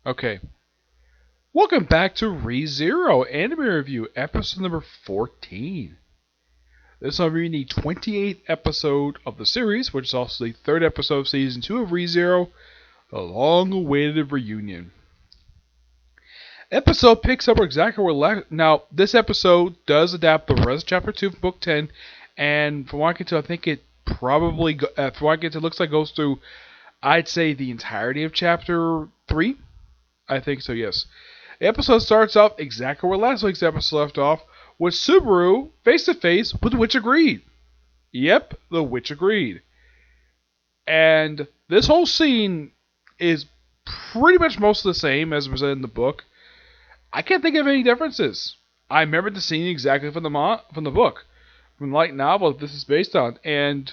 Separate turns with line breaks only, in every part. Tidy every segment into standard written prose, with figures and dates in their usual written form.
Okay. Welcome back to ReZero Anime Review, episode number 14. This will be the 28th episode of the series, which is also the third episode of season 2 of ReZero, the long-awaited reunion. Episode picks up exactly where now, this episode does adapt the rest of Chapter 2 from Book 10, and from what I can tell, I think it probably, from what I can tell, it looks like it goes through, I'd say, the entirety of Chapter 3. I think so, yes. The episode starts off exactly where last week's episode left off, with Subaru face to face with the Witch of Greed. Yep, the Witch of Greed. And this whole scene is pretty much most of the same as was in the book. I can't think of any differences. I remember the scene exactly from the book, from the light novel this is based on, and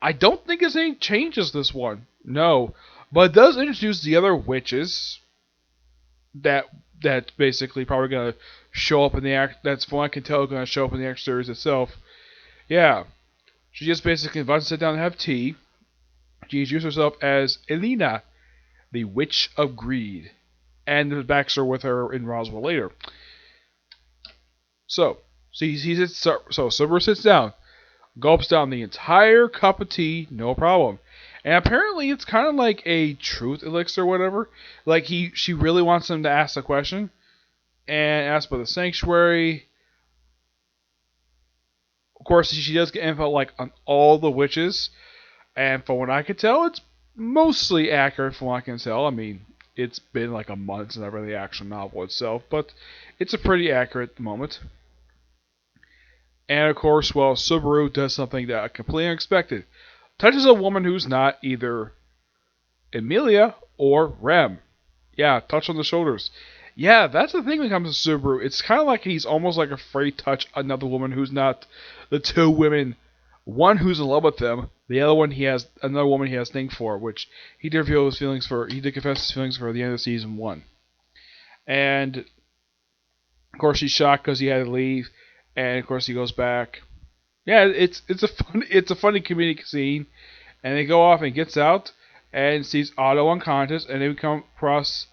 I don't think there's any changes this one. No, but it does introduce the other witches that's basically probably gonna show up in the act. That's from what I can tell, gonna show up in the act series itself. Yeah, she just basically invites us to sit down and have tea. She introduces herself as Elena, the Witch of Greed, and there's Baxter with her in Roswell later. So Subaru sits down, gulps down the entire cup of tea, no problem. And apparently it's kind of like a truth elixir or whatever. Like she really wants him to ask the question and ask about the sanctuary. Of course, she does get info like on all the witches, and from what I can tell, it's mostly accurate. From what I can tell, I mean, it's been like a month since I've read the actual novel itself, but it's a pretty accurate at the moment. And of course, well, Subaru does something that I completely unexpected. Touches a woman who's not either Emilia or Rem. Yeah, touch on the shoulders. Yeah, that's the thing when it comes to Subaru. It's kind of like he's almost like afraid to touch another woman who's not the two women. One who's in love with him, the other one he has another woman he has thing for, which he did reveal his feelings for. He did confess his feelings for at the end of season 1. And of course he's shocked because he had to leave, and of course he goes back. Yeah, it's a funny comedic scene, and they go off and gets out and sees Otto unconscious, and they come across.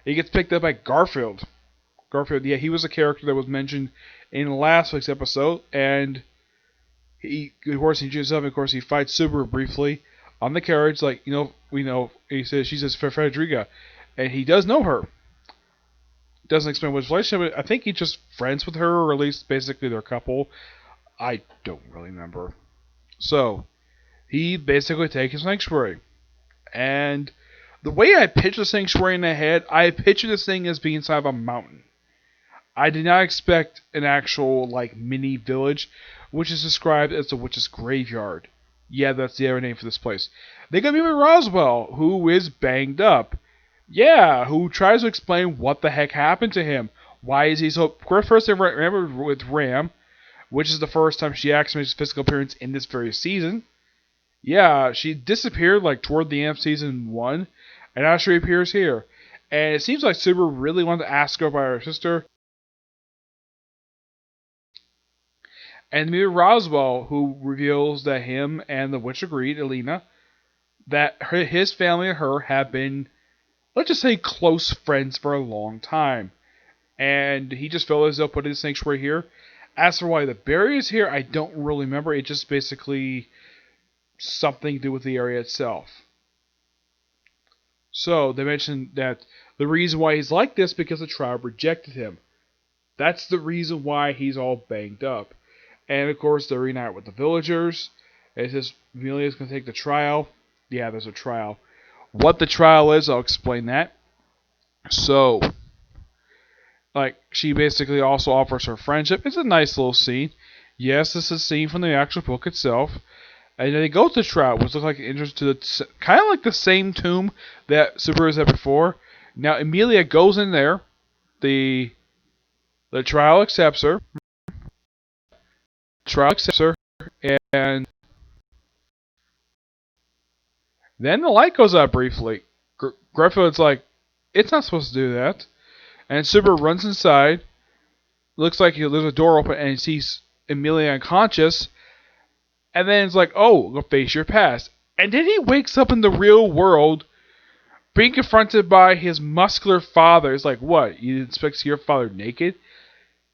He gets picked up by Garfield. Garfield, yeah, he was a character that was mentioned in last week's episode, and he, of course, he introduces himself. And of course, he fights Subaru briefly on the carriage, like we know. She says for Frederica, and he does know her. Doesn't explain what his relationship, but I think he's just friends with her, or at least basically they're a couple. I don't really remember. So he basically takes his sanctuary, and the way I picture the sanctuary in my head, I picture this thing as being inside of a mountain. I did not expect an actual like mini village, which is described as the witch's graveyard. Yeah, that's the other name for this place. They got me with Roswell, who is banged up. Yeah, who tries to explain what the heck happened to him. Why is he so... First, I remember with Ram, which is the first time she actually makes a physical appearance in this very season. Yeah, she disappeared like toward the end of season 1, and now she reappears here. And it seems like Subaru really wanted to ask her about her sister. And meet Roswell, who reveals that him and the witch agreed, Elena, that his family and her have been, let's just say, close friends for a long time. And he just felt as though putting the sanctuary here. As for why the berry is here, I don't really remember. It's just basically something to do with the area itself. So they mentioned that the reason why he's like this because the tribe rejected him. That's the reason why he's all banged up. And of course they reunite with the villagers. It says Amelia's going to take the trial. Yeah, there's a trial. What the trial is, I'll explain that. So, like, she basically also offers her friendship. It's a nice little scene. Yes, this is a scene from the actual book itself. And then they go to the trial, which looks like an entrance to the kind of like the same tomb that Subaru had before. Now Emilia goes in there. The trial accepts her. And then the light goes out briefly. Garfield's like, it's not supposed to do that. And Subaru runs inside. Looks like there's a door open, and he sees Emilia unconscious. And then it's like, oh, go face your past. And then he wakes up in the real world being confronted by his muscular father. It's like, what? You expect to see your father naked?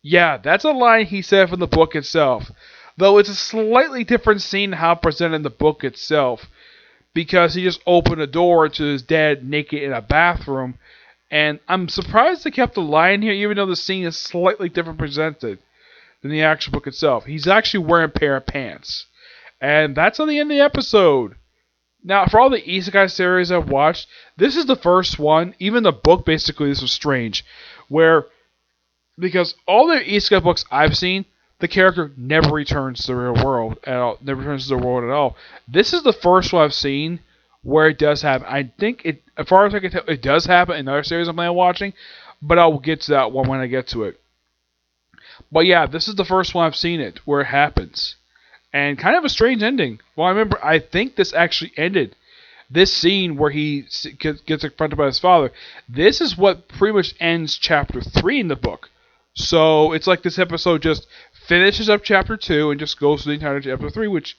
Yeah, that's a line he said from the book itself. Though it's a slightly different scene how presented in the book itself. Because he just opened a door to his dad naked in a bathroom. And I'm surprised they kept the line here, even though the scene is slightly different presented than the actual book itself. He's actually wearing a pair of pants. And that's on the end of the episode. Now, for all the Isekai series I've watched, this is the first one. Even the book, basically, this was strange. Because all the Isekai books I've seen, the character never returns to the real world at all. Never returns to the world at all. This is the first one I've seen where it does happen. I think it, as far as I can tell, it does happen in other series I'm planning on watching, but I'll get to that one when I get to it. But yeah, this is the first one I've seen it where it happens. And kind of a strange ending. Well, I think this actually ended. This scene where he gets confronted by his father, this is what pretty much ends chapter 3 in the book. So it's like this episode just finishes up chapter 2 and just goes to the entire chapter 3, which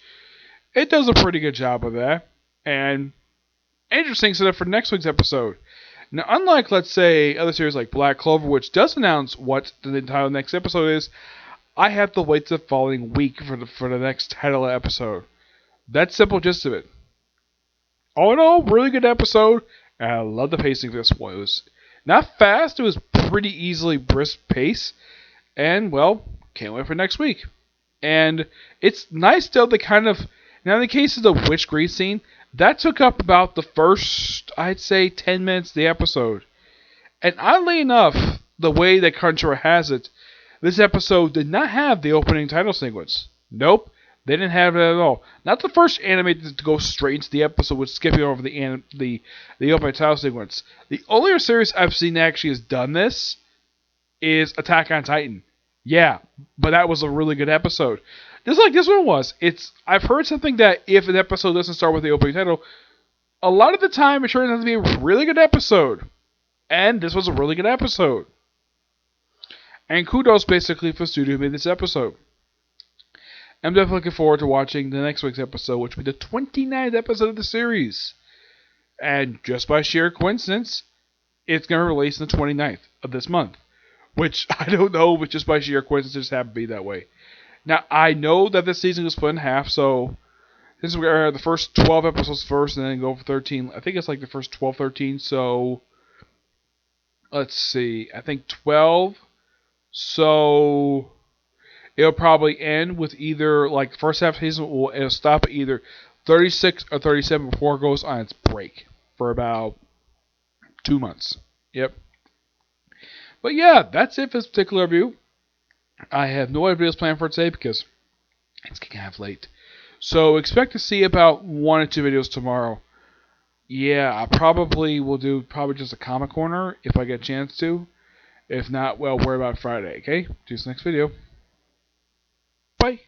it does a pretty good job of that. And interesting setup for next week's episode. Now, unlike, let's say, other series like Black Clover, which does announce what the entire next episode is, I have to wait the following week for the next title episode. That's simple gist of it. All in all, really good episode. And I love the pacing of this one. It was not fast, it was pretty easily brisk pace. And, well, can't wait for next week. And it's nice though, they kind of... Now, in the case of the witch grease scene, that took up about the first, I'd say, 10 minutes of the episode. And oddly enough, the way that Crunchyroll has it, this episode did not have the opening title sequence. Nope, they didn't have it at all. Not the first anime to go straight into the episode with skipping over the opening title sequence. The only series I've seen that actually has done this is Attack on Titan. Yeah, but that was a really good episode. Just like this one was. I've heard something that if an episode doesn't start with the opening title, a lot of the time it turns out to be a really good episode. And this was a really good episode. And kudos basically for the studio who made this episode. I'm definitely looking forward to watching the next week's episode, which will be the 29th episode of the series. And just by sheer coincidence, it's going to release on the 29th of this month. Which, I don't know, but just by sheer coincidence, it just happened to be that way. Now, I know that this season was split in half, so this is where the first 12 episodes first, and then go for 13. I think it's like the first 12, 13, so let's see. I think 12. So it'll probably end with either, like, the first half of the season, it'll stop at either 36 or 37 before it goes on its break for about 2 months. Yep. But yeah, that's it for this particular review. I have no other videos planned for today because it's getting half late. So expect to see about 1 or 2 videos tomorrow. Yeah, I probably will do just a comic corner if I get a chance to. If not, well, worry about Friday, okay? See you next video. Bye.